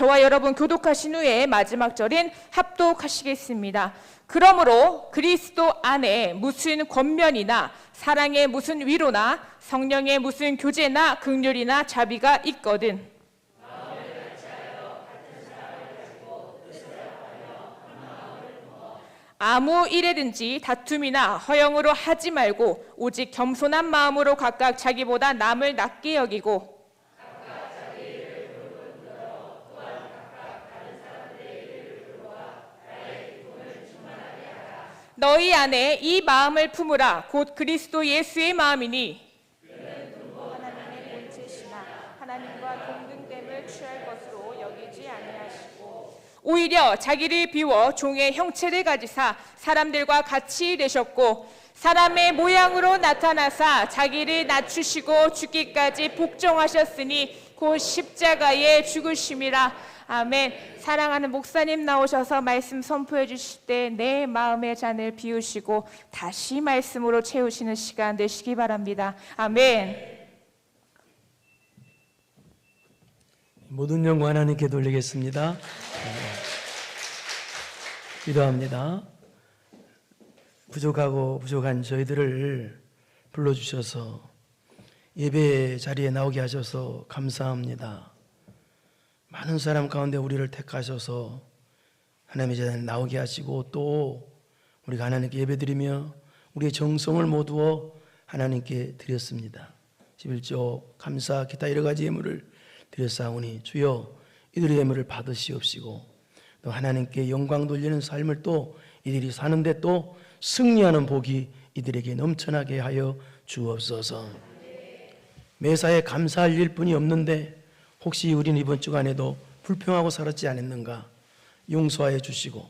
저와 여러분 교독하신 후에 마지막 절인 합독하시겠습니다. 그러므로 그리스도 안에 무슨 권면이나 사랑의 무슨 위로나 성령의 무슨 교제나 긍휼이나 자비가 있거든 아무 일에든지 다툼이나 허영으로 하지 말고 오직 겸손한 마음으로 각각 자기보다 남을 낮게 여기고 너희 안에 이 마음을 품으라. 곧 그리스도 예수의 마음이니 하나님의 본체시나 하나님과 동등됨을 취할 것으로 여기지 아니하시고 오히려 자기를 비워 종의 형체를 가지사 사람들과 같이 되셨고 사람의 모양으로 나타나사 자기를 낮추시고 죽기까지 복종하셨으니 곧 십자가에 죽으심이라. 아멘. 사랑하는 목사님 나오셔서 말씀 선포해 주실 때 내 마음의 잔을 비우시고 다시 말씀으로 채우시는 시간 되시기 바랍니다. 아멘. 모든 영광 하나님께 돌리겠습니다. 기도합니다. 부족하고 부족한 저희들을 불러주셔서 예배 자리에 나오게 하셔서 감사합니다. 많은 사람 가운데 우리를 택하셔서 하나님의 자리에 나오게 하시고 또 우리가 하나님께 예배드리며 우리의 정성을 모두어 하나님께 드렸습니다. 11조 감사 기타 여러 가지 예물을 드렸사오니 주여 이들의 예물을 받으시옵시고 또 하나님께 영광 돌리는 삶을 또 이들이 사는데 또 승리하는 복이 이들에게 넘쳐나게 하여 주옵소서. 매사에 감사할 일뿐이 없는데 혹시 우리는 이번 주간에도 불평하고 살았지 않았는가 용서하여 주시고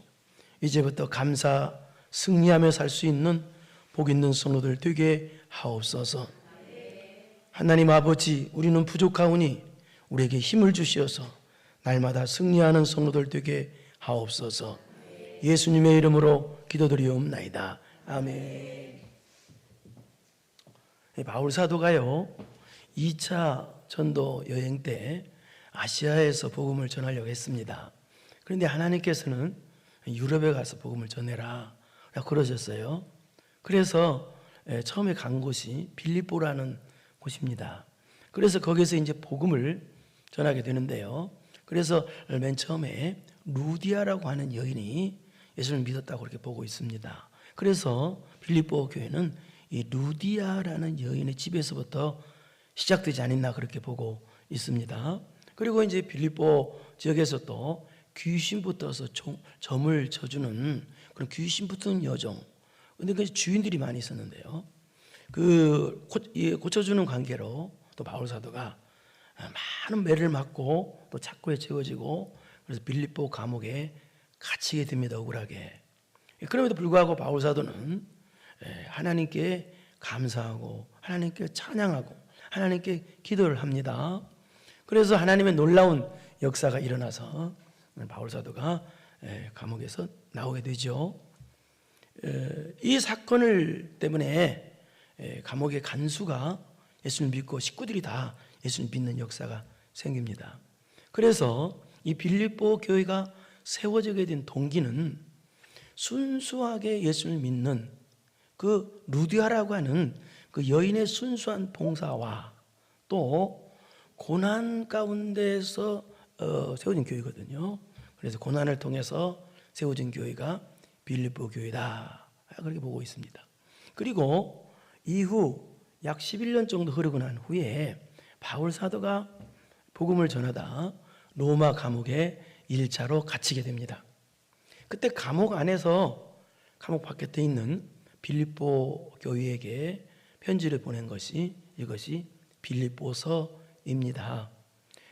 이제부터 감사 승리하며 살 수 있는 복 있는 성도들 되게 하옵소서. 하나님 아버지 우리는 부족하오니 우리에게 힘을 주시어서 날마다 승리하는 성도들 되게 하옵소서. 예수님의 이름으로 기도드리옵나이다. 아멘. 바울 사도가요 2차 전도 여행 때 아시아에서 복음을 전하려고 했습니다. 그런데 하나님께서는 유럽에 가서 복음을 전해라 그러셨어요. 그래서 처음에 간 곳이 빌립보라는 곳입니다. 그래서 거기서 이제 복음을 전하게 되는데요. 그래서 맨 처음에 루디아라고 하는 여인이 예수를 믿었다고 그렇게 보고 있습니다. 그래서 빌립보 교회는 이 루디아라는 여인의 집에서부터 시작되지 않았나 그렇게 보고 있습니다. 그리고 이제 빌립보 지역에서 또 귀신 붙어서 점을 쳐주는 그런 귀신 붙은 여종, 근데 그 주인들이 많이 있었는데요. 그 고쳐주는 관계로 또 바울 사도가 많은 매를 맞고 또 착고에 채워지고 그래서 빌립보 감옥에 갇히게 됩니다. 억울하게. 그럼에도 불구하고 바울 사도는 하나님께 감사하고 하나님께 찬양하고 하나님께 기도를 합니다. 그래서 하나님의 놀라운 역사가 일어나서 바울 사도가 감옥에서 나오게 되죠. 이 사건을 때문에 감옥의 간수가 예수를 믿고 식구들이 다 예수를 믿는 역사가 생깁니다. 그래서 이 빌립보 교회가 세워지게 된 동기는 순수하게 예수를 믿는 그 루디아라고 하는 그 여인의 순수한 봉사와 또 고난 가운데서 세워진 교회거든요. 그래서 고난을 통해서 세워진 교회가 빌립보 교회다 그렇게 보고 있습니다. 그리고 이후 약 11년 정도 흐르고 난 후에 바울 사도가 복음을 전하다 로마 감옥에 1차로 갇히게 됩니다. 그때 감옥 안에서 감옥 바깥에 있는 빌립보 교회에게 편지를 보낸 것이 이것이 빌립보서입니다.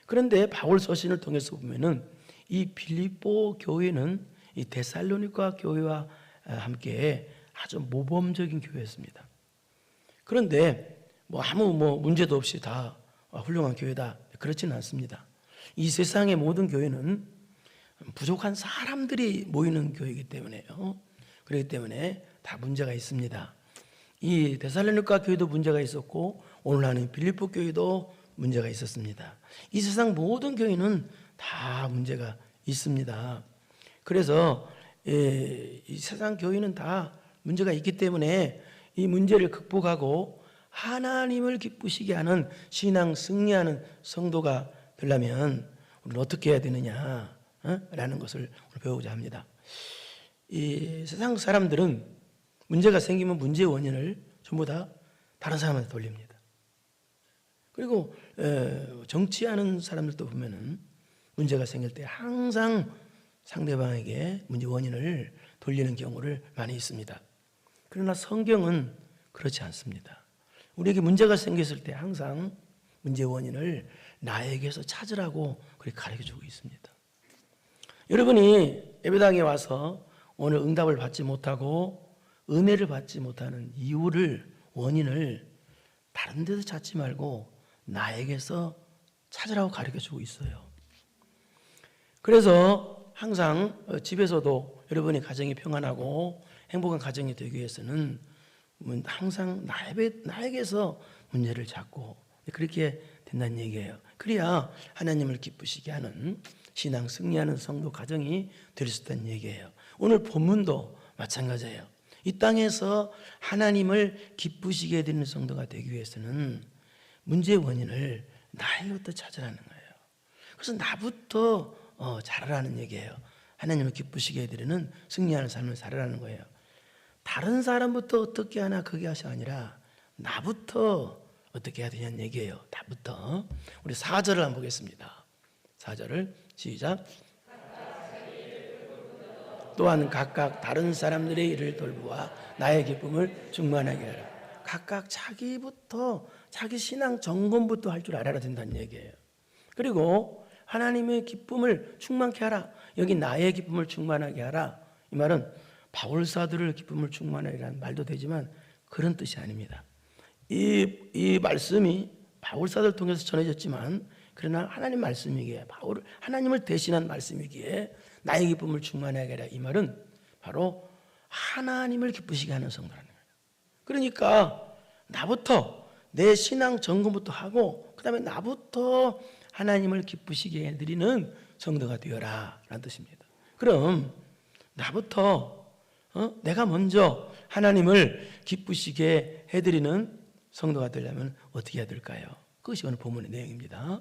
그런데 바울 서신을 통해서 보면은 이 빌립보 교회는 이 데살로니가 교회와 함께 아주 모범적인 교회였습니다. 그런데 아무 문제도 없이 다 훌륭한 교회다 그렇지는 않습니다. 이 세상의 모든 교회는 부족한 사람들이 모이는 교회이기 때문에요. 그렇기 때문에 다 문제가 있습니다. 이 데살로니가 교회도 문제가 있었고 오늘 하는 빌립보 교회도 문제가 있었습니다. 이 세상 모든 교회는 다 문제가 있습니다. 그래서 이 세상 교회는 다 문제가 있기 때문에 이 문제를 극복하고 하나님을 기쁘시게 하는 신앙 승리하는 성도가 되려면 우리는 어떻게 해야 되느냐 라는 것을 오늘 배우고자 합니다. 이 세상 사람들은 문제가 생기면 문제의 원인을 전부 다 다른 사람한테 돌립니다. 그리고 정치하는 사람들도 보면은 문제가 생길 때 항상 상대방에게 문제 원인을 돌리는 경우를 많이 있습니다. 그러나 성경은 그렇지 않습니다. 우리에게 문제가 생겼을 때 항상 문제 원인을 나에게서 찾으라고 그렇게 가르쳐주고 있습니다. 여러분이 예배당에 와서 오늘 응답을 받지 못하고 은혜를 받지 못하는 이유를 원인을 다른 데서 찾지 말고 나에게서 찾으라고 가르쳐주고 있어요. 그래서 항상 집에서도 여러분의 가정이 평안하고 행복한 가정이 되기 위해서는 항상 나에게서 문제를 찾고 그렇게 된다는 얘기예요. 그래야 하나님을 기쁘시게 하는 신앙 승리하는 성도 가정이 될 수 있다는 얘기예요. 오늘 본문도 마찬가지예요. 이 땅에서 하나님을 기쁘시게 해드리는 성도가 되기 위해서는 문제의 원인을 나에게부터 찾으라는 거예요. 그래서 나부터 잘하라는 얘기예요. 하나님을 기쁘시게 해드리는 승리하는 삶을 살아라는 거예요. 다른 사람부터 어떻게 하나 그게 것이 아니라 나부터 어떻게 해야 되냐는 얘기예요. 나부터. 우리 4절을 한번 보겠습니다. 4절을 시작. 또한 각각 다른 사람들의 일을 돌보아 나의 기쁨을 충만하게 하라. 각각 자기부터 자기 신앙 점검부터 할 줄 알아야 된다는 얘기예요. 그리고 하나님의 기쁨을 충만케 하라. 여기 나의 기쁨을 충만하게 하라. 이 말은 바울사도를 기쁨을 충만하라는 말도 되지만 그런 뜻이 아닙니다. 이 말씀이 바울사도를 통해서 전해졌지만 그러나 하나님 말씀이기에 하나님을 대신한 말씀이기에 나의 기쁨을 충만하게 하라. 이 말은 바로 하나님을 기쁘시게 하는 성도라는 거예요. 그러니까 나부터 내 신앙 점검부터 하고 그 다음에 나부터 하나님을 기쁘시게 해드리는 성도가 되어라 라는 뜻입니다. 그럼 나부터 내가 먼저 하나님을 기쁘시게 해드리는 성도가 되려면 어떻게 해야 될까요? 그것이 오늘 본문의 내용입니다.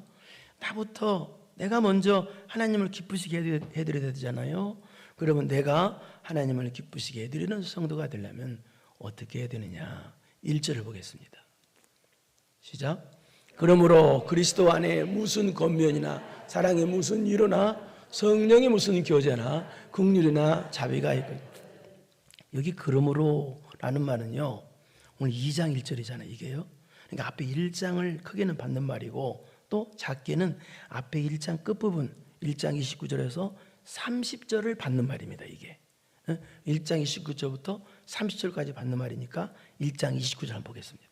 나부터 내가 먼저 하나님을 기쁘시게 해드려야 되잖아요. 그러면 내가 하나님을 기쁘시게 해드리는 성도가 되려면 어떻게 해야 되느냐? 1절을 보겠습니다. 시작. 그러므로 그리스도 안에 무슨 권면이나 사랑의 무슨 위로나 성령의 무슨 교제나 긍휼이나 자비가 있고, 여기 그러므로라는 말은요 오늘 2장 1절이잖아요. 이게요. 그러니까 앞에 1장을 크게는 받는 말이고 또 작게는 앞에 1장 끝부분 1장 29절에서 30절을 받는 말입니다. 이게 1장 29절부터 30절까지 받는 말이니까 1장 29절 한번 보겠습니다.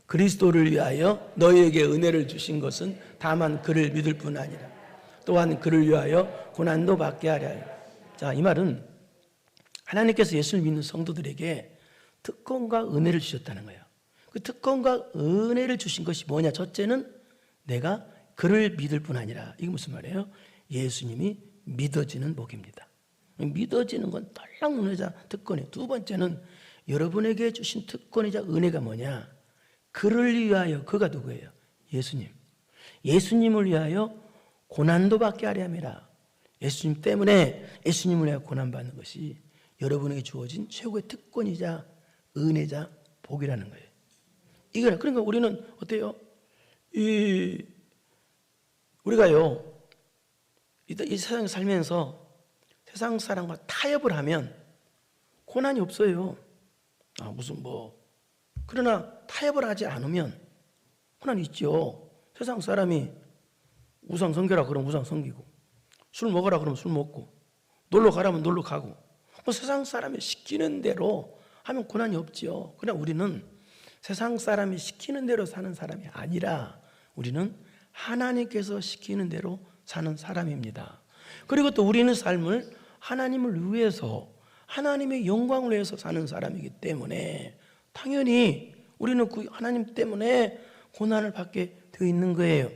그리스도를 위하여 너희에게 은혜를 주신 것은 다만 그를 믿을 뿐 아니라 또한 그를 위하여 고난도 받게 하려 하여. 자, 이 말은 하나님께서 예수를 믿는 성도들에게 특권과 은혜를 주셨다는 거예요. 그 특권과 은혜를 주신 것이 뭐냐? 첫째는 내가 그를 믿을 뿐 아니라. 이게 무슨 말이에요? 예수님이 믿어지는 복입니다. 믿어지는 건 떨락 은혜자 특권이에요. 두 번째는 여러분에게 주신 특권이자 은혜가 뭐냐? 그를 위하여. 그가 누구예요? 예수님. 예수님을 위하여 고난도 받게 하려 함이라. 예수님 때문에 예수님을 위하여 고난받는 것이 여러분에게 주어진 최고의 특권이자 은혜자 복이라는 거예요. 이거라. 그러니까 우리는 어때요? 우리가요 이 세상에 살면서 세상 사람과 타협을 하면 고난이 없어요. 그러나 타협을 하지 않으면 고난이 있죠. 세상 사람이 우상 섬겨라 그러면 우상 섬기고, 술 먹어라 그러면 술 먹고, 놀러 가라면 놀러 가고, 세상 사람이 시키는 대로 하면 고난이 없지요. 그러나 우리는 세상 사람이 시키는 대로 사는 사람이 아니라 우리는 하나님께서 시키는 대로 사는 사람입니다. 그리고 또 우리는 삶을 하나님을 위해서 하나님의 영광을 위해서 사는 사람이기 때문에 당연히 우리는 그 하나님 때문에 고난을 받게 되어 있는 거예요.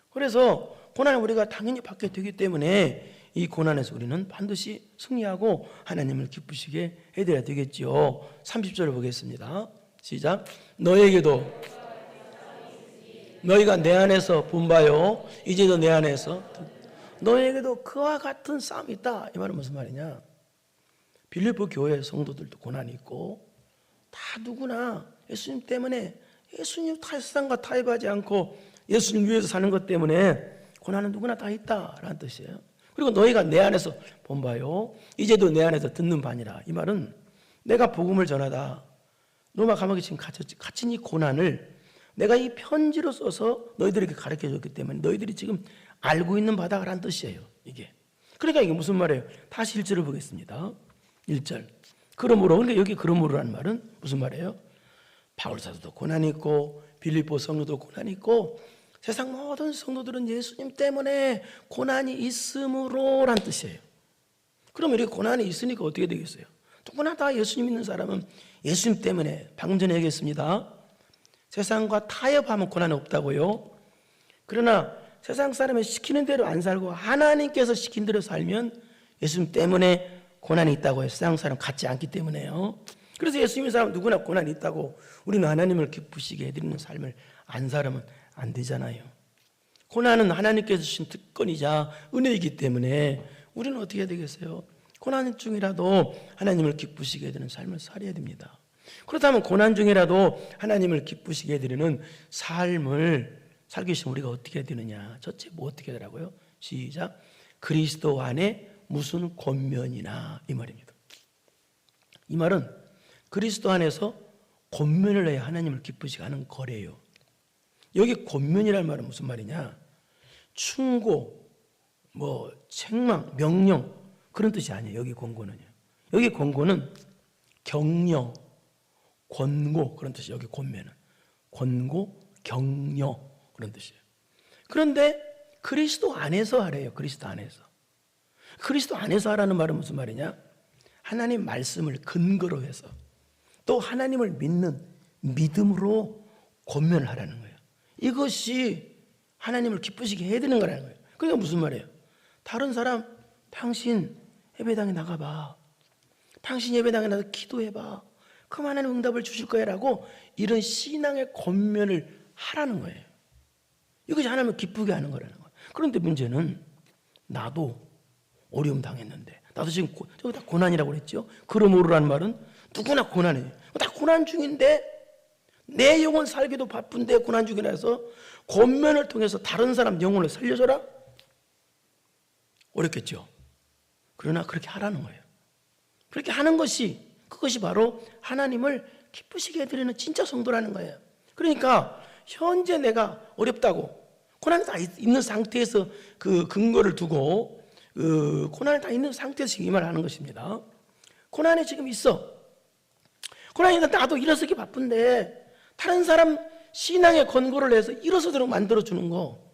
그래서 고난을 우리가 당연히 받게 되기 때문에 이 고난에서 우리는 반드시 승리하고 하나님을 기쁘시게 해드려야 되겠지요. 30절을 보겠습니다. 시작. 너에게도 너희가 내 안에서 본 바요 이제도 내 안에서 너에게도 그와 같은 싸움이 있다. 이 말은 무슨 말이냐? 빌립보 교회 성도들도 고난이 있고 다 누구나 예수님 때문에 예수님 세상과 타협하지 않고 예수님 위해서 사는 것 때문에 고난은 누구나 다 있다라는 뜻이에요. 그리고 너희가 내 안에서 본 바요 이제도 내 안에서 듣는 바니라. 이 말은 내가 복음을 전하다 로마 감옥에 지금 갇힌 이 고난을 내가 이 편지로 써서 너희들에게 가르쳐줬기 때문에 너희들이 지금 알고 있는 바다라는 뜻이에요. 이게 그러니까 이게 무슨 말이에요? 다시 1절을 보겠습니다. 1절. 그러므로, 그러니까 여기 그러므로라는 말은 무슨 말이에요? 바울 사도도 고난이 있고 빌립보 성도도 고난이 있고 세상 모든 성도들은 예수님 때문에 고난이 있으므로라는 뜻이에요. 그럼 이렇게 고난이 있으니까 어떻게 되겠어요? 누구나 다 예수님 믿는 사람은 예수님 때문에, 방금 전에 얘기했습니다. 세상과 타협하면 고난이 없다고요. 그러나 세상 사람이 시키는 대로 안 살고 하나님께서 시킨 대로 살면 예수님 때문에 고난이 있다고 해요. 세상 사람 같지 않기 때문에요. 그래서 예수 믿는 사람 누구나 고난이 있다고 우리는 하나님을 기쁘시게 해드리는 삶을 안 살면 안 되잖아요. 고난은 하나님께서 주신 특권이자 은혜이기 때문에 우리는 어떻게 해야 되겠어요? 고난 중이라도 하나님을 기쁘시게 해드리는 삶을 살아야 됩니다. 그렇다면 고난 중이라도 하나님을 기쁘시게 해드리는 삶을 살기 위해서 우리가 어떻게 해야 되느냐? 첫째 뭐 어떻게 하더라고요? 시작. 그리스도 안에 무슨 권면이나 이 말입니다. 이 말은 그리스도 안에서 권면을 해야 하나님을 기쁘시게 하는 거래요. 여기 권면이라는 말은 무슨 말이냐? 충고, 책망, 명령 그런 뜻이 아니에요. 여기 권고는요. 여기 권고는 격려, 권고 그런 뜻이에요. 여기 권면은 권고, 격려 그런 뜻이에요. 그런데 그리스도 안에서 하래요. 그리스도 안에서. 그리스도 안에서 하라는 말은 무슨 말이냐? 하나님 말씀을 근거로 해서 또 하나님을 믿는 믿음으로 권면을 하라는 거예요. 이것이 하나님을 기쁘시게 해야 되는 거라는 거예요. 그러니까 무슨 말이에요? 다른 사람 당신 예배당에 나가봐. 당신 예배당에 나가서 기도해봐. 그럼 하나님 응답을 주실 거야 라고 이런 신앙의 권면을 하라는 거예요. 이것이 하나님을 기쁘게 하는 거라는 거예요. 그런데 문제는 나도 어려움 당했는데 나도 지금 저기 다 고난이라고 그랬죠. 그러므로라는 말은 누구나 고난이에요. 다 고난 중인데 내 영혼 살기도 바쁜데 고난 중이라서 권면을 통해서 다른 사람 영혼을 살려줘라? 어렵겠죠. 그러나 그렇게 하라는 거예요. 그렇게 하는 것이 그것이 바로 하나님을 기쁘시게 해드리는 진짜 성도라는 거예요. 그러니까 현재 내가 어렵다고 고난이 다 있는 상태에서 그 근거를 두고 고난이 다 있는 상태에서 이 말을 하는 것입니다. 고난이 지금 있어. 고난이 나도 일어서기 바쁜데 다른 사람 신앙의 권고를 해서 일어서도록 만들어주는 거.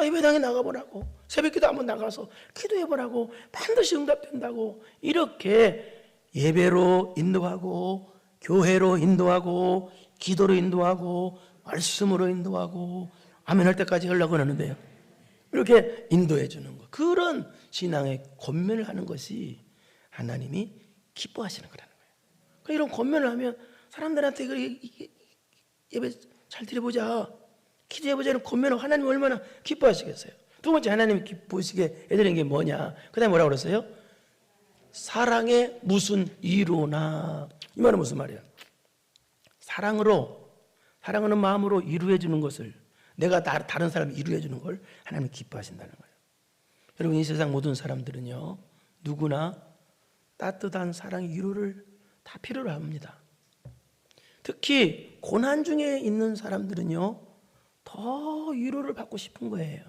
예배당에 나가보라고, 새벽기도 한번 나가서 기도해보라고, 반드시 응답된다고 이렇게 예배로 인도하고 교회로 인도하고 기도로 인도하고 말씀으로 인도하고 아멘 할 때까지 하려고 하는데요. 이렇게 인도해 주는 거. 그런 신앙의 권면을 하는 것이 하나님이 기뻐하시는 거라는 거예요. 그러니까 이런 권면을 하면 사람들한테 예배 잘 드려보자, 기도해보자 이런 권면을 하나님 얼마나 기뻐하시겠어요. 두 번째 하나님이 기쁘시게 해드리는 게 뭐냐? 그 다음에 뭐라고 그랬어요? 사랑의 무슨 이루나. 이 말은 무슨 말이야? 사랑하는 마음으로 이루해 주는 것을 내가 다른 사람이 이루해 주는 걸 하나님이 기뻐하신다는 거예요. 여러분 이 세상 모든 사람들은요 누구나 따뜻한 사랑의 위로를 다 필요로 합니다. 특히 고난 중에 있는 사람들은요 더 위로를 받고 싶은 거예요.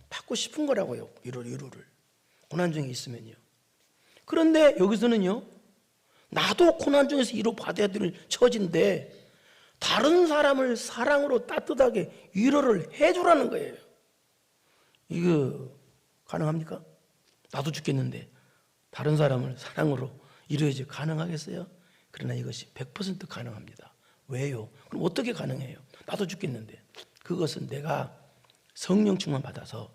받고 싶은 거라고요. 위로를 고난 중에 있으면요. 그런데 여기서는요 나도 고난 중에서 위로 받아야 될 처지인데 다른 사람을 사랑으로 따뜻하게 위로를 해주라는 거예요. 이거 가능합니까? 나도 죽겠는데 다른 사람을 사랑으로 위로해주 가능하겠어요? 그러나 이것이 100% 가능합니다. 왜요? 그럼 어떻게 가능해요? 나도 죽겠는데 그것은 내가 성령 충만 받아서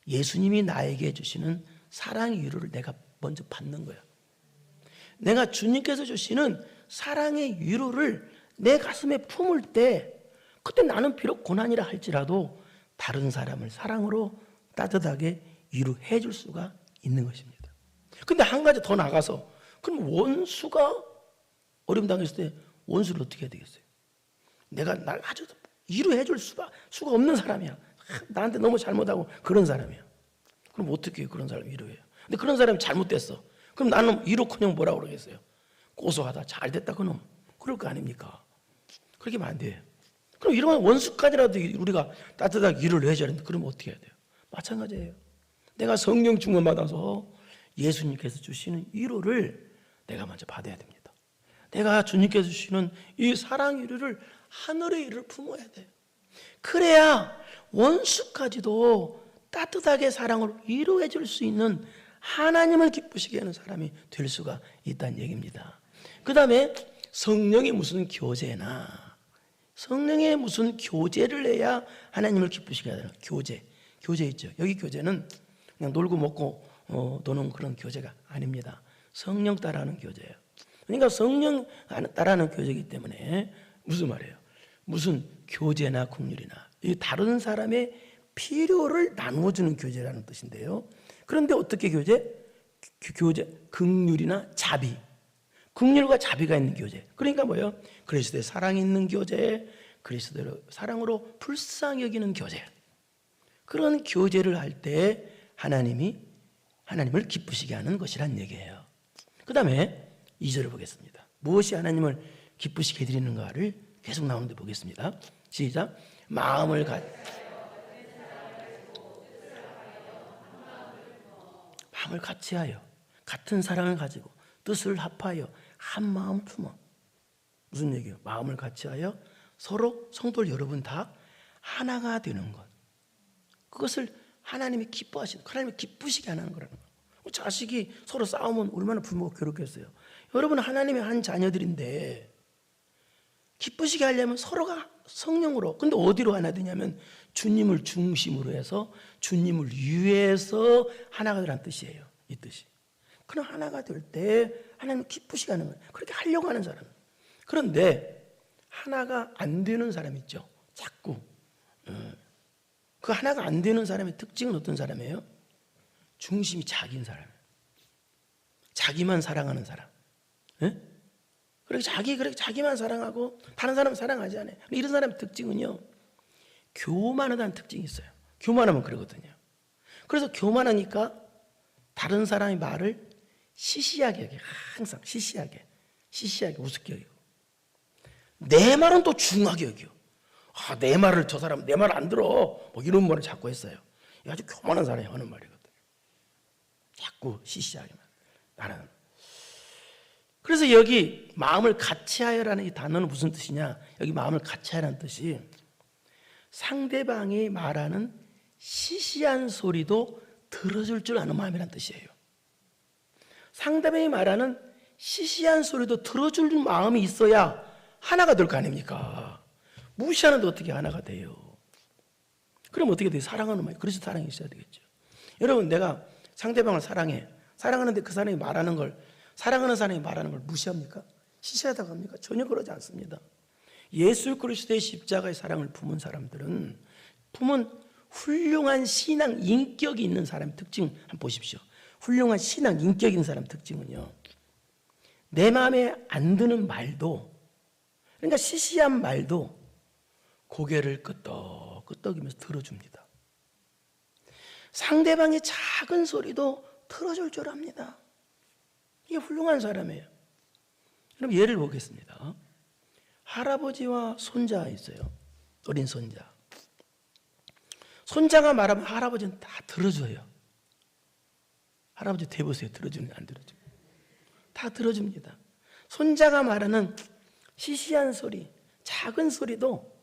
예수님이 나에게 주시는 사랑의 위로를 내가 먼저 받는 거야. 내가 주님께서 주시는 사랑의 위로를 내 가슴에 품을 때 그때 나는 비록 고난이라 할지라도 다른 사람을 사랑으로 따뜻하게 위로해 줄 수가 있는 것입니다. 근데 한 가지 더 나가서 그럼 원수가 어려움 당했을 때 원수를 어떻게 해야 되겠어요? 내가 날 아주 위로해 줄 수가 없는 사람이야. 나한테 너무 잘못하고 그런 사람이야. 그럼 어떻게 해요? 그런 사람 위로해요. 근데 그런 사람이 잘못됐어. 그럼 나는 위로커녕 뭐라고 그러겠어요? 고소하다. 잘 됐다 그놈. 그럴 거 아닙니까? 그렇게 하면 안 돼요. 그럼 이런 원수까지라도 우리가 따뜻하게 위로를 해줘야 되는데 그럼 어떻게 해야 돼요? 마찬가지예요. 내가 성령 충만 받아서 예수님께서 주시는 위로를 내가 먼저 받아야 됩니다. 내가 주님께서 주시는 이 사랑 위로를 하늘의 위로를 품어야 돼요. 그래야 원수까지도 따뜻하게 사랑으로 위로해 줄 수 있는 하나님을 기쁘시게 하는 사람이 될 수가 있다는 얘기입니다. 그 다음에 성령의 무슨 교제나 성령의 무슨 교제를 해야 하나님을 기쁘시게 하는 교제 있죠. 여기 교제는 그냥 놀고 먹고 노는 그런 교제가 아닙니다. 성령 따라하는 교제예요. 그러니까 성령 따라하는 교제이기 때문에 무슨 말이에요? 무슨 교제나 긍휼이나 다른 사람의 필요를 나누어주는 교제라는 뜻인데요. 그런데 어떻게 교제? 긍휼이나 자비. 긍휼과 자비가 있는 교제. 그러니까 뭐예요? 그리스도의 사랑이 있는 교제, 그리스도의 사랑으로 불쌍히 여기는 교제. 그런 교제를 할 때 하나님을 기쁘시게 하는 것이란 얘기예요. 그 다음에 2절을 보겠습니다. 무엇이 하나님을 기쁘시게 해드리는가를 계속 나오는데 보겠습니다. 시작. 마음을 같이하여 같은 사랑을 가지고 뜻을 합하여 한 마음을 품어. 무슨 얘기예요? 마음을 같이하여 서로 성도들 여러분 다 하나가 되는 것. 그것을 하나님이 기뻐하시는, 하나님이 기쁘시게 하는 거라는 거예요. 자식이 서로 싸우면 얼마나 부모가 괴롭겠어요. 여러분 하나님의 한 자녀들인데 기쁘시게 하려면 서로가 성령으로, 근데 어디로 하나 되냐면 주님을 중심으로 해서 주님을 위해서 하나가 되라는 뜻이에요. 이 뜻이. 그럼 하나가 될 때 하나님 기쁘시게 하는 거예요. 그렇게 하려고 하는 사람. 그런데 하나가 안 되는 사람 있죠. 자꾸 그 하나가 안 되는 사람의 특징은 어떤 사람이에요? 중심이 자기인 사람이에요. 자기만 사랑하는 사람. 그렇게 자기만 사랑하고 다른 사람 사랑하지 않아요. 이런 사람의 특징은요, 교만하다는 특징이 있어요. 교만하면 그러거든요. 그래서 교만하니까 다른 사람의 말을 시시하게 여겨요. 항상 시시하게 우습게 여기고, 내 말은 또 중하게 여겨. 내 말을 저 사람 내 말 안 들어, 뭐 이런 말을 자꾸 했어요. 아주 교만한 사람이 하는 말이거든요. 자꾸 시시하게만 나는. 그래서 여기 마음을 같이하여라는 이 단어는 무슨 뜻이냐? 여기 마음을 같이하여라는 뜻이 상대방이 말하는 시시한 소리도 들어줄 줄 아는 마음이란 뜻이에요. 상대방이 말하는 시시한 소리도 들어줄 마음이 있어야 하나가 될 거 아닙니까? 무시하는데 어떻게 하나가 돼요? 그럼 어떻게 돼요? 사랑하는 마음. 그래서 사랑이 있어야 되겠죠. 여러분, 내가 상대방을 사랑하는데 그 사람이 말하는 걸, 사랑하는 사람이 말하는 걸 무시합니까? 시시하다고 합니까? 전혀 그러지 않습니다. 예수 그리스도의 십자가의 사랑을 품은 사람들은, 품은 훌륭한 신앙 인격이 있는 사람의 특징 한번 보십시오. 훌륭한 신앙 인격이 있는 사람의 특징은요, 내 마음에 안 드는 말도, 그러니까 시시한 말도 고개를 끄덕끄덕이면서 들어줍니다. 상대방의 작은 소리도 들어줄 줄 압니다. 이게 훌륭한 사람이에요. 그럼 예를 보겠습니다. 할아버지와 손자 있어요. 어린 손자. 손자가 말하면 할아버지는 다 들어줘요. 할아버지 대보세요. 들어주는지 안 들어주는지. 다 들어줍니다. 손자가 말하는 시시한 소리, 작은 소리도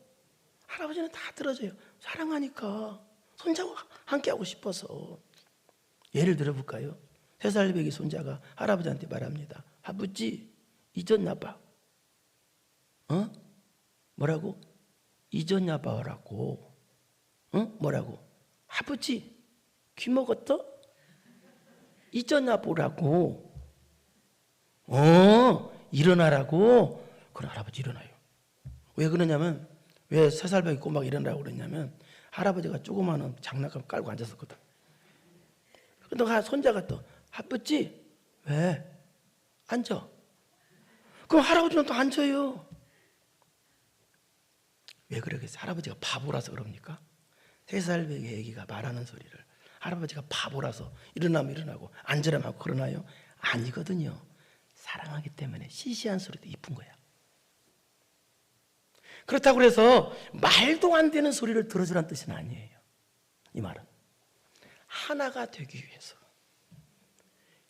할아버지는 다 들어줘요. 사랑하니까, 손자와 함께하고 싶어서. 예를 들어볼까요? 3살배기 손자가 할아버지한테 말합니다. 아버지, 잊었나봐. 뭐라고? 잊었나봐라고. 뭐라고? 아버지 귀 먹었어? 잊었나 보라고. 일어나라고. 그럼 할아버지 일어나요. 왜 그러냐면, 왜 3살배기 꼬막 일어나라고 그랬냐면, 할아버지가 조그마한 장난감 깔고 앉았었거든. 근데 손자가 또 아버지 왜? 앉아. 그럼 할아버지는 또 앉아요. 왜 그러겠어요? 할아버지가 바보라서 그럽니까? 3살배기 애기가 말하는 소리를 할아버지가 바보라서 일어나면 일어나고 앉으라면 하고 그러나요? 아니거든요. 사랑하기 때문에 시시한 소리도 이쁜 거야. 그렇다고 해서 말도 안 되는 소리를 들어주라는 뜻은 아니에요. 이 말은 하나가 되기 위해서,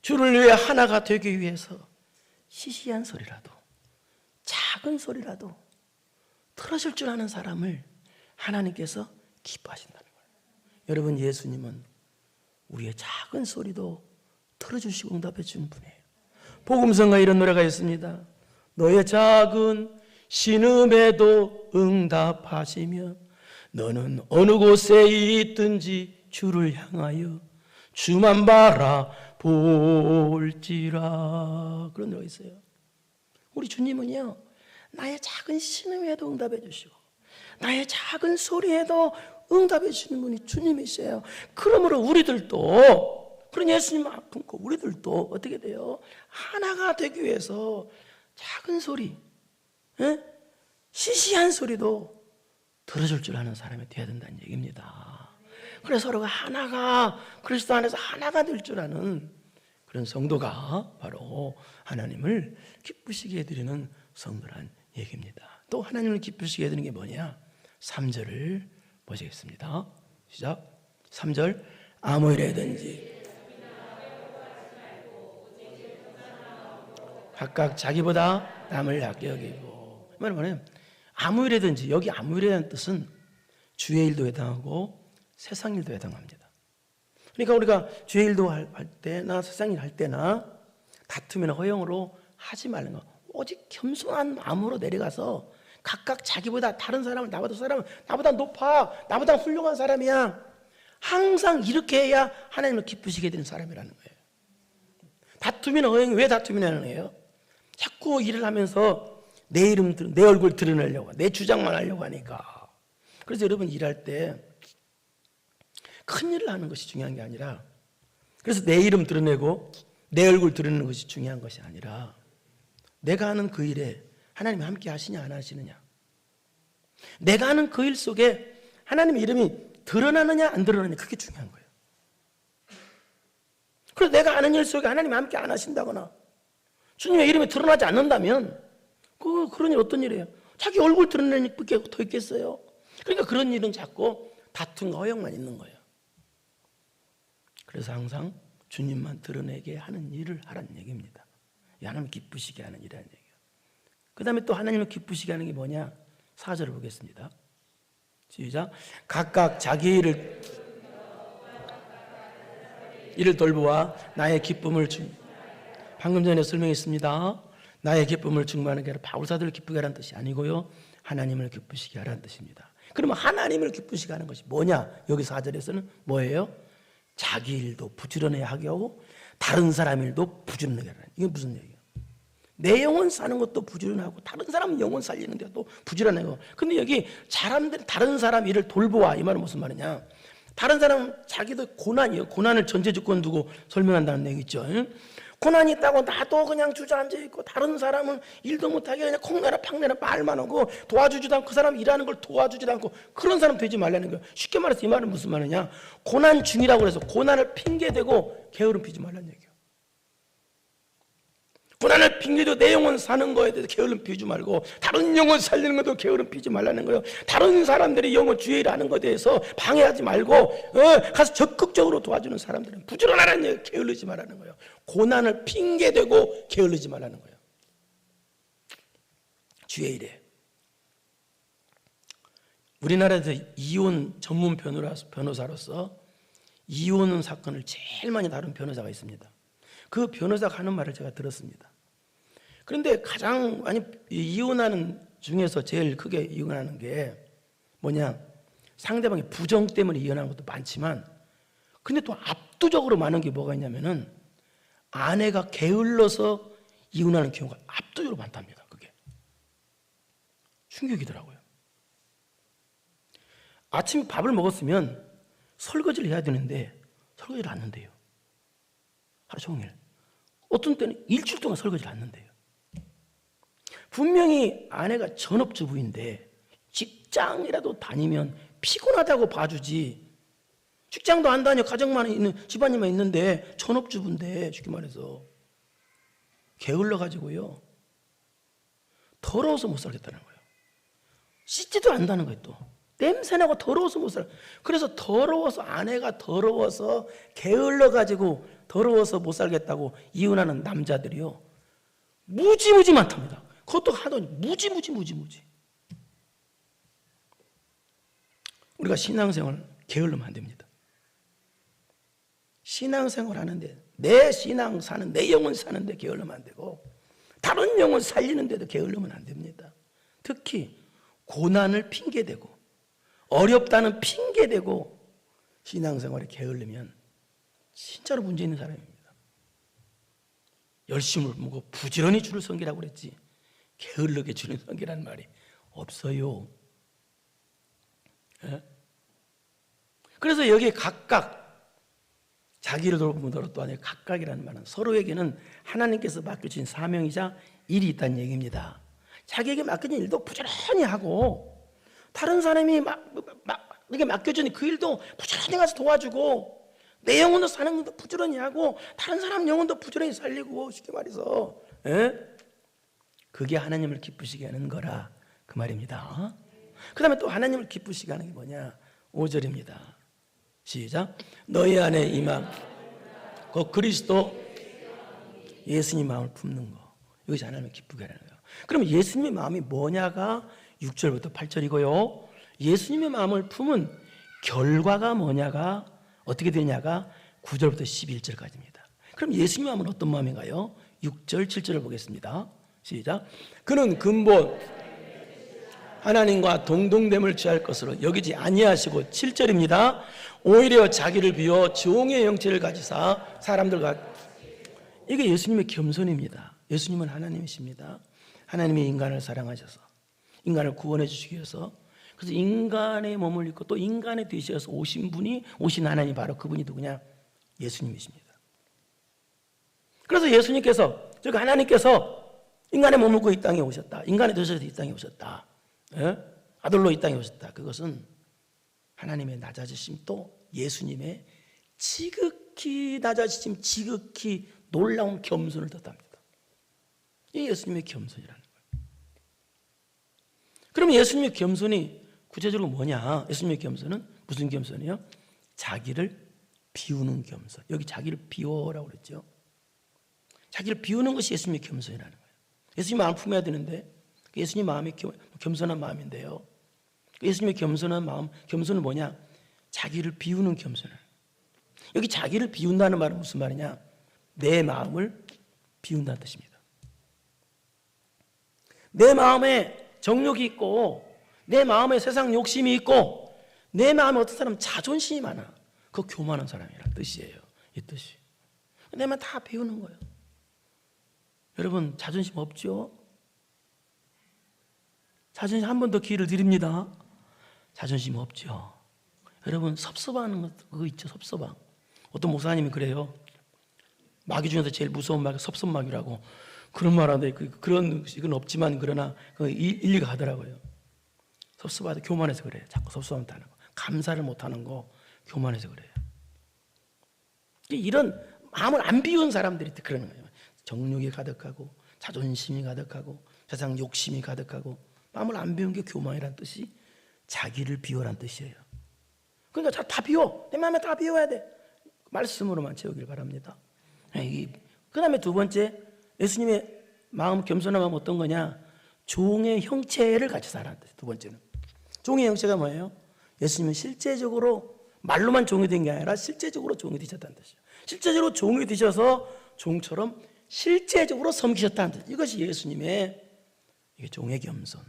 주를 위해 하나가 되기 위해서 시시한 소리라도, 작은 소리라도 들어줄 줄 아는 사람을 하나님께서 기뻐하신다는 거예요. 여러분, 예수님은 우리의 작은 소리도 들어주시고 응답해 주는 분이에요. 복음성가 이런 노래가 있습니다. 너의 작은 신음에도 응답하시며 너는 어느 곳에 있든지 주를 향하여 주만 바라볼지라. 그런 노래가 있어요. 우리 주님은요, 나의 작은 신음에도 응답해 주시고 나의 작은 소리에도 응답해 주시는 분이 주님이세요. 그러므로 우리들도, 그런 예수님만큼 우리들도 어떻게 돼요? 하나가 되기 위해서 작은 소리, 시시한 소리도 들어줄 줄 아는 사람이 되어야 된다는 얘기입니다. 그래서 서로가 하나가, 그리스도 안에서 하나가 될 줄 아는 그런 성도가 바로 하나님을 기쁘시게 해드리는 성도란 얘기입니다. 또 하나님을 기쁘시게 해드리는 게 뭐냐? 3절을 보시겠습니다. 시작. 3절. 아무 일에든지 각각 자기보다 남을 낮게 여기고. 이 말은 뭐냐면 아무 일에든지, 여기 아무 일이라는 뜻은 주의 일도 해당하고 세상 일도 해당합니다. 그러니까 우리가 주의 일도 할 때나 세상 일 할 때나 다툼이나 허영으로 하지 말는 거, 오직 겸손한 마음으로 내려가서 각각 자기보다 다른 사람은, 나보다 높아, 나보다 훌륭한 사람이야, 항상 이렇게 해야 하나님을 기쁘시게 되는 사람이라는 거예요. 다툼이나 허영이 왜 다툼이나 하는 거예요? 자꾸 일을 하면서 내 이름, 내 얼굴 드러내려고, 내 주장만 하려고 하니까. 그래서 여러분, 일할 때 큰 일을 하는 것이 중요한 게 아니라, 그래서 내 이름 드러내고 내 얼굴 드러내는 것이 중요한 것이 아니라, 내가 하는 그 일에 하나님이 함께 하시냐 안 하시느냐, 내가 하는 그 일 속에 하나님의 이름이 드러나느냐 안 드러나느냐, 그게 중요한 거예요. 그래서 내가 하는 일 속에 하나님이 함께 안 하신다거나 주님의 이름이 드러나지 않는다면 그런 일 어떤 일이에요? 자기 얼굴 드러내는 게 더 있겠어요? 그러니까 그런 일은 자꾸 다툼과 허영만 있는 거예요. 그래서 항상 주님만 드러내게 하는 일을 하라는 얘기입니다. 하나님 기쁘시게 하는 일이라는 얘기예요. 그 다음에 또 하나님을 기쁘시게 하는 게 뭐냐? 4절을 보겠습니다. 시작. 각각 자기 일을 돌보아 나의 기쁨을 방금 전에 설명했습니다. 나의 기쁨을 충만하게 하라. 바울사들을 기쁘게 하라는 뜻이 아니고요, 하나님을 기쁘시게 하라는 뜻입니다. 그러면 하나님을 기쁘시게 하는 것이 뭐냐? 여기 4절에서는 뭐예요? 자기 일도 부지런히 하게 하고 다른 사람 일도 부지런하게 하라. 이게 무슨 얘기예요? 내 영혼 사는 것도 부지런하고 다른 사람 영혼 살리는 데도 부지런하고. 근데 여기 사람들, 다른 사람 일을 돌보아, 이 말은 무슨 말이냐? 다른 사람은 자기도 고난이에요. 고난을 전제조건 두고 설명한다는 얘기죠. 고난이 있다고 나도 그냥 주저앉아 있고 다른 사람은 일도 못하게 그냥 콩내라 팍내라 말만 하고 도와주지도 않고 그 사람 일하는 걸 도와주지도 않고, 그런 사람 되지 말라는 거예요. 쉽게 말해서 이 말은 무슨 말이냐? 고난 중이라고 해서 고난을 핑계대고 게으름 피지 말라는 얘기예요. 고난을 핑계대고 내 영혼 사는 거에 대해서 게으름 피지 말고 다른 영혼 살리는 것도 게으름 피지 말라는 거예요. 다른 사람들이 영혼 주의 일하는 것에 대해서 방해하지 말고 가서 적극적으로 도와주는 사람들은 부지런하라는 얘기예요. 게을르지 말라는 거예요. 고난을 핑계대고 게을르지 말라는 거예요. 주의 일에. 우리나라에서 이혼 전문 변호사로서 이혼 사건을 제일 많이 다룬 변호사가 있습니다. 그 변호사가 하는 말을 제가 들었습니다. 그런데 가장 많이 이혼하는 중에서 제일 크게 이혼하는 게 뭐냐? 상대방의 부정 때문에 이혼하는 것도 많지만, 근데 또 압도적으로 많은 게 뭐가 있냐면은 아내가 게을러서 이혼하는 경우가 압도적으로 많답니다. 그게 충격이더라고요. 아침 밥을 먹었으면 설거지를 해야 되는데 설거지를 안 한대요. 하루 종일. 어떤 때는 일주일 동안 설거지를 안 한대요. 분명히 아내가 전업주부인데 직장이라도 다니면 피곤하다고 봐주지, 직장도 안 다녀 가정만 있는 집안일만 있는데 전업주부인데 쉽게 말해서 게을러가지고요 더러워서 못 살겠다는 거예요. 씻지도 않는다는 거예요. 또 냄새나고 더러워서 못 살아. 그래서 더러워서, 아내가 더러워서 게을러가지고 더러워서 못 살겠다고 이혼하는 남자들이요 무지무지 많답니다. 그것도 하더니 무지무지. 우리가 신앙생활 게을르면 안 됩니다. 신앙생활 하는데, 내 신앙 사는, 내 영혼 사는데 게을르면 안 되고, 다른 영혼 살리는데도 게을르면 안 됩니다. 특히 고난을 핑계대고 어렵다는 핑계대고 신앙생활에 게을르면 진짜로 문제 있는 사람입니다. 열심을 보고 부지런히 주를 섬기라고 그랬지 게을르게 주를 섬기라는 말이 없어요. 예? 그래서 여기에 각각, 자기를 돌보므로 또 아니라 각각이라는 말은 서로에게는 하나님께서 맡겨주신 사명이자 일이 있다는 얘기입니다. 자기에게 맡겨진 일도 부지런히 하고, 다른 사람이 이렇게 맡겨준 그 일도 부지런히 가서 도와주고, 내 영혼도 사는 것도 부지런히 하고, 다른 사람 영혼도 부지런히 살리고, 쉽게 말해서 그게 하나님을 기쁘시게 하는 거라 그 말입니다. 그 다음에 또 하나님을 기쁘시게 하는 게 뭐냐? 5절입니다. 시작. 너희 안에 임한 그 그리스도 예수님 마음을 품는 거, 이것이 하나님을 기쁘게 하는 거예요. 그럼 예수님의 마음이 뭐냐가 6절부터 8절이고요 예수님의 마음을 품은 결과가 뭐냐가 어떻게 되냐가 9절부터 11절까지입니다. 그럼 예수님의 마음은 어떤 마음인가요? 6절 7절을 보겠습니다. 시작. 그는 근본 하나님과 동등됨을 취할 것으로 여기지 아니하시고, 7절입니다. 오히려 자기를 비워 종의 형체를 가지사 사람들과, 이게 예수님의 겸손입니다. 예수님은 하나님이십니다. 하나님이 인간을 사랑하셔서 인간을 구원해 주시기 위해서, 그래서 인간의 몸을 입고 또 인간의 되셔서 오신 하나님, 바로 그분이 누구냐? 예수님이십니다. 그래서 예수님께서, 즉 하나님께서 인간의 몸을 입고 이 땅에 오셨다, 인간의 되셔서 이 땅에 오셨다, 아들로 이 땅에 오셨다. 그것은 하나님의 낮아지심, 또 예수님의 지극히 낮아지심, 지극히 놀라운 겸손을 뜻합니다. 이 예수님의 겸손이라는 거예요. 그러면 예수님의 겸손이 구체적으로 뭐냐? 예수님의 겸손은 무슨 겸손이요? 자기를 비우는 겸손. 여기 자기를 비워라고 그랬죠. 자기를 비우는 것이 예수님의 겸손이라는 거예요. 예수님 마음을 품어야 되는데, 예수님 마음이 겸손한 마음인데요, 예수님의 겸손한 마음, 겸손은 뭐냐? 자기를 비우는 겸손을. 여기 자기를 비운다는 말은 무슨 말이냐? 내 마음을 비운다는 뜻입니다. 내 마음에 정욕이 있고, 내 마음에 세상 욕심이 있고, 내 마음에 어떤 사람은 자존심이 많아. 그거 교만한 사람이라는 뜻이에요. 이 뜻이. 내 마음 다 비우는 거예요. 여러분 자존심 없죠? 자존심 한 번 더 기회를 드립니다. 자존심 없죠? 여러분 섭섭하는 거 그거 있죠? 섭섭함. 어떤 목사님이 그래요. 마귀 중에서 제일 무서운 마귀가 섭섭마귀라고 그런 말 하는데, 그런 이건 없지만 그러나 일리가 하더라고요. 섭섭하다, 교만해서 그래요. 자꾸 섭섭하는 거, 감사를 못하는 거, 교만해서 그래요. 이런 마음을 안 비운 사람들이 그러는 거예요. 정욕이 가득하고 자존심이 가득하고 세상 욕심이 가득하고, 마음을 안 비운 게 교만이라는 뜻이 자기를 비워라는 뜻이에요. 그러니까 다 비워. 내 마음에 다 비워야 돼. 말씀으로만 채우길 바랍니다. 그 다음에 두 번째, 예수님의 마음, 겸손한 마음 어떤 거냐? 종의 형체를 같이 살아는 뜻이에요. 두 번째는 종의 형체가 뭐예요? 예수님은 실제적으로 말로만 종이 된 게 아니라 실제적으로 종이 되셨다는 뜻이에요. 실제적으로 종이 되셔서 종처럼 실제적으로 섬기셨다는 뜻. 이것이 예수님의 이게 종의 겸손.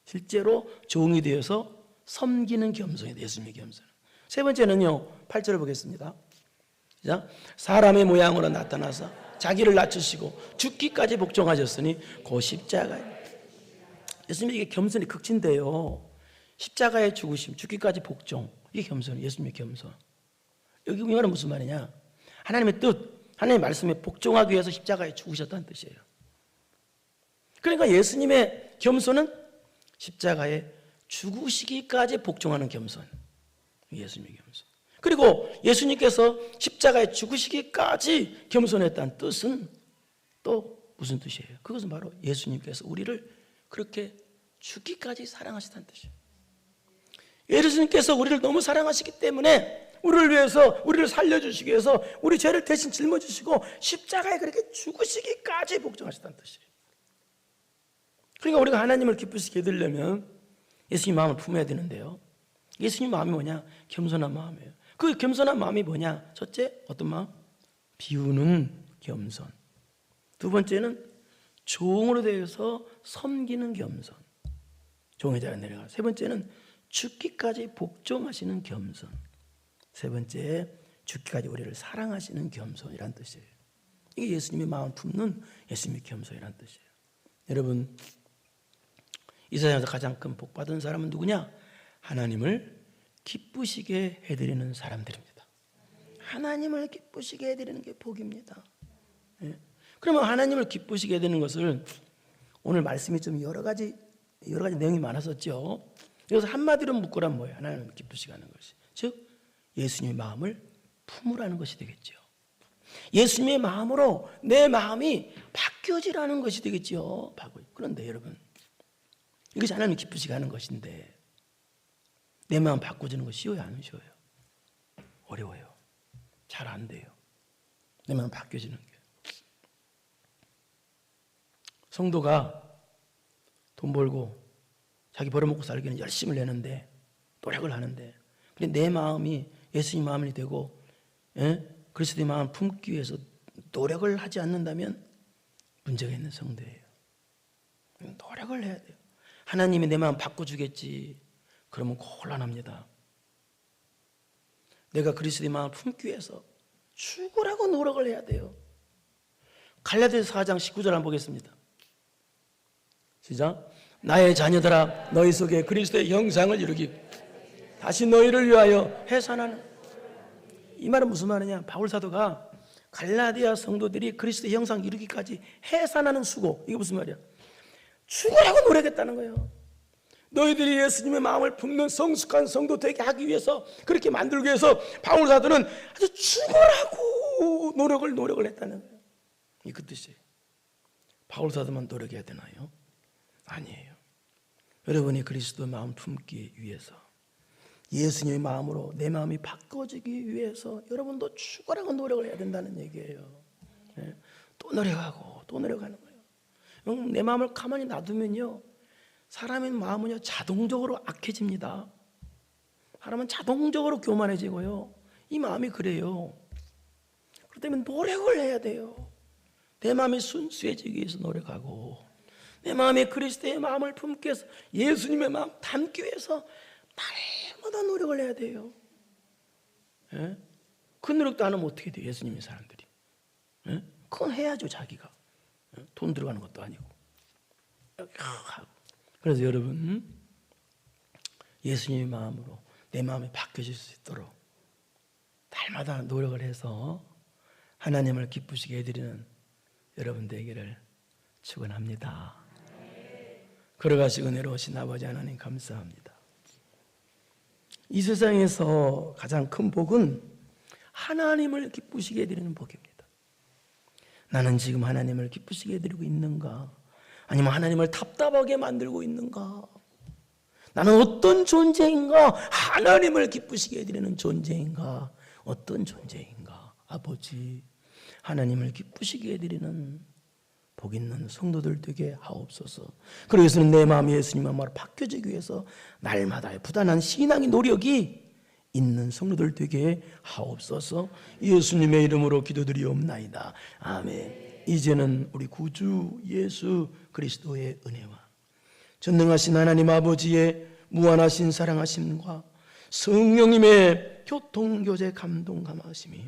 실제로 종이 되어서 섬기는 겸손이다. 예수님의 겸손. 세 번째는요, 8절을 보겠습니다. 자, 사람의 모양으로 나타나서 자기를 낮추시고 죽기까지 복종하셨으니 그 십자가에. 예수님이 이게 겸손이 극진데요. 십자가에 죽으심, 죽기까지 복종. 이게 겸손, 예수님의 겸손. 여기 이거는 무슨 말이냐? 하나님의 뜻, 하나님의 말씀에 복종하기 위해서 십자가에 죽으셨다는 뜻이에요. 그러니까 예수님의 겸손은 십자가에 죽으시기까지 복종하는 겸손. 예수님의 겸손. 그리고 예수님께서 십자가에 죽으시기까지 겸손했다는 뜻은 또 무슨 뜻이에요? 그것은 바로 예수님께서 우리를 그렇게 죽기까지 사랑하시다는 뜻이에요. 예수님께서 우리를 너무 사랑하시기 때문에 우리를 위해서, 우리를 살려주시기 위해서 우리 죄를 대신 짊어지시고 십자가에 그렇게 죽으시기까지 복종하셨다는 뜻이에요. 그러니까 우리가 하나님을 기쁘시게 해드리려면 예수님 마음을 품어야 되는데요. 예수님 마음이 뭐냐? 겸손한 마음이에요. 그 겸손한 마음이 뭐냐? 첫째, 어떤 마음? 비우는 겸손. 두 번째는 종으로 되어서 섬기는 겸손. 종의 자리에 내려가. 세 번째는 죽기까지 복종하시는 겸손. 세 번째, 죽기까지 우리를 사랑하시는 겸손이란 뜻이에요. 이게 예수님의 마음 품는 예수님의 겸손이란 뜻이에요. 여러분, 이 세상에서 가장 큰 복 받은 사람은 누구냐? 하나님을 기쁘시게 해드리는 사람들입니다. 하나님을 기쁘시게 해드리는 게 복입니다. 예. 그러면 하나님을 기쁘시게 해드리는 것을, 오늘 말씀이 좀 여러 가지 내용이 많았었죠. 여기서 한마디로 묶으라면 뭐예요? 하나님을 기쁘시게 하는 것이, 즉 예수님의 마음을 품으라는 것이 되겠죠. 예수님의 마음으로 내 마음이 바뀌어지라는 것이 되겠죠. 그런데 여러분, 이것이 하나님 기쁘시게 하는 것인데 내 마음 바꿔주는 거 쉬워요? 안 쉬워요? 어려워요. 잘 안 돼요. 내 마음 바뀌어지는 게. 성도가 돈 벌고 자기 벌어먹고 살기는 열심을 내는데, 노력을 하는데, 근데 내 마음이 예수님 마음이 되고 그리스도의 마음을 품기 위해서 노력을 하지 않는다면 문제가 있는 성도예요. 노력을 해야 돼요. 하나님이 내 마음 바꿔주겠지, 그러면 곤란합니다. 내가 그리스도의 마음을 품기 위해서 죽으라고 노력을 해야 돼요. 갈라디아서 4장 19절 한번 보겠습니다. 시작. 나의 자녀들아, 너희 속에 그리스도의 형상을 이루기 다시 너희를 위하여 해산하는. 이 말은 무슨 말이냐? 바울 사도가 갈라디아 성도들이 그리스도의 형상 이루기까지 해산하는 수고, 이게 무슨 말이야? 죽으라고 노력했다는 거예요. 너희들이 예수님의 마음을 품는 성숙한 성도 되게 하기 위해서, 그렇게 만들기 위해서 바울 사도는 아주 죽으라고 노력을 했다는 거예요. 이게 그 뜻이에요. 바울 사도만 노력해야 되나요? 아니에요. 여러분이 그리스도의 마음 품기 위해서, 예수님의 마음으로 내 마음이 바꿔지기 위해서 여러분도 죽으라고 노력을 해야 된다는 얘기예요. 또 노력하고 또 노력하는 거예요. 내 마음을 가만히 놔두면요, 사람의 마음은요 자동적으로 악해집니다. 사람은 자동적으로 교만해지고요. 이 마음이 그래요. 그렇기 때문에 노력을 해야 돼요. 내 마음이 순수해지기 위해서 노력하고, 내 마음에 그리스도의 마음을 품기 위해서, 예수님의 마음 담기 위해서 날마다 노력을 해야 돼요. 예? 그 노력도 안 하면 어떻게 돼요? 예수님의 사람들이. 예? 그건 해야죠, 자기가. 예? 돈 들어가는 것도 아니고. 그래서 여러분, 예수님의 마음으로 내 마음이 바뀌어질 수 있도록 날마다 노력을 해서 하나님을 기쁘시게 해드리는 여러분 되기를 축원합니다. 걸어가시고 내려오신 아버지 하나님 감사합니다. 이 세상에서 가장 큰 복은 하나님을 기쁘시게 해드리는 복입니다. 나는 지금 하나님을 기쁘시게 해드리고 있는가? 아니면 하나님을 답답하게 만들고 있는가? 나는 어떤 존재인가? 하나님을 기쁘시게 해드리는 존재인가? 어떤 존재인가? 아버지, 하나님을 기쁘시게 해드리는 복 있는 성도들 되게 하옵소서. 그래서는 내 마음이 예수님 마음으로 바뀌어지기 위해서 날마다의 부단한 신앙의 노력이 있는 성도들 되게 하옵소서. 예수님의 이름으로 기도드리옵나이다. 아멘. 이제는 우리 구주 예수 그리스도의 은혜와 전능하신 하나님 아버지의 무한하신 사랑하심과 성령님의 교통교제 감동 감화하심이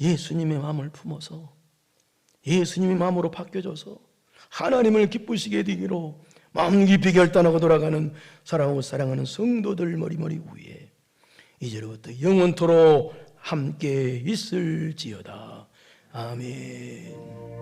예수님의 마음을 품어서 예수님의 마음으로 바뀌어져서 하나님을 기쁘시게 되기로 마음 깊이 결단하고 돌아가는 사랑하고 사랑하는 성도들 머리머리 위에 이제로부터 영원토록 함께 있을지어다. 아멘.